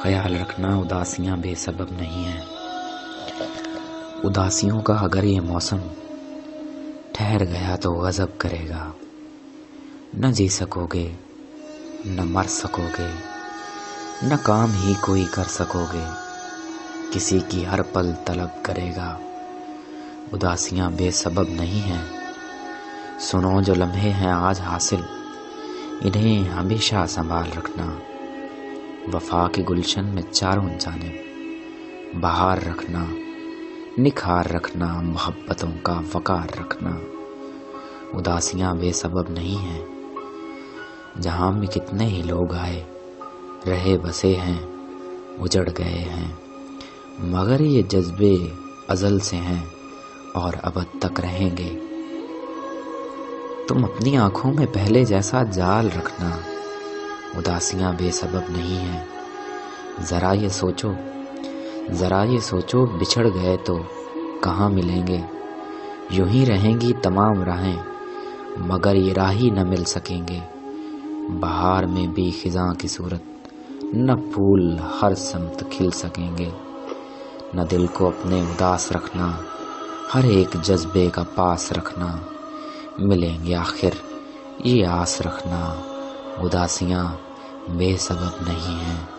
خیال رکھنا اداسیاں بے سبب نہیں ہیں۔ اداسیوں کا اگر یہ موسم ٹھہر گیا تو غضب کرے گا، نہ جی سکو گے، نہ مر سکو گے، نہ کام ہی کوئی کر سکو گے، کسی کی ہر پل طلب کرے گا۔ اداسیاں بے سبب نہیں ہیں، سنو جو لمحے ہیں آج حاصل، انہیں ہمیشہ سنبھال رکھنا۔ وفا کے گلشن میں چاروں جانب بہار رکھنا، نکھار رکھنا، محبتوں کا وقار رکھنا۔ اداسیاں بے سبب نہیں ہیں، جہاں میں کتنے ہی لوگ آئے، رہے بسے ہیں، اجڑ گئے ہیں، مگر یہ جذبے ازل سے ہیں اور ابد تک رہیں گے۔ تم اپنی آنکھوں میں پہلے جیسا جال رکھنا، اداسیاں بے سبب نہیں ہیں۔ ذرا یہ سوچو بچھڑ گئے تو کہاں ملیں گے؟ یوں ہی رہیں گی تمام راہیں، مگر یہ راہی نہ مل سکیں گے۔ بہار میں بھی خزاں کی صورت، نہ پھول ہر سمت کھل سکیں گے۔ نہ دل کو اپنے اداس رکھنا، ہر ایک جذبے کا پاس رکھنا، ملیں گے آخر یہ آس رکھنا۔ اداسیاں بے سبب نہیں ہیں۔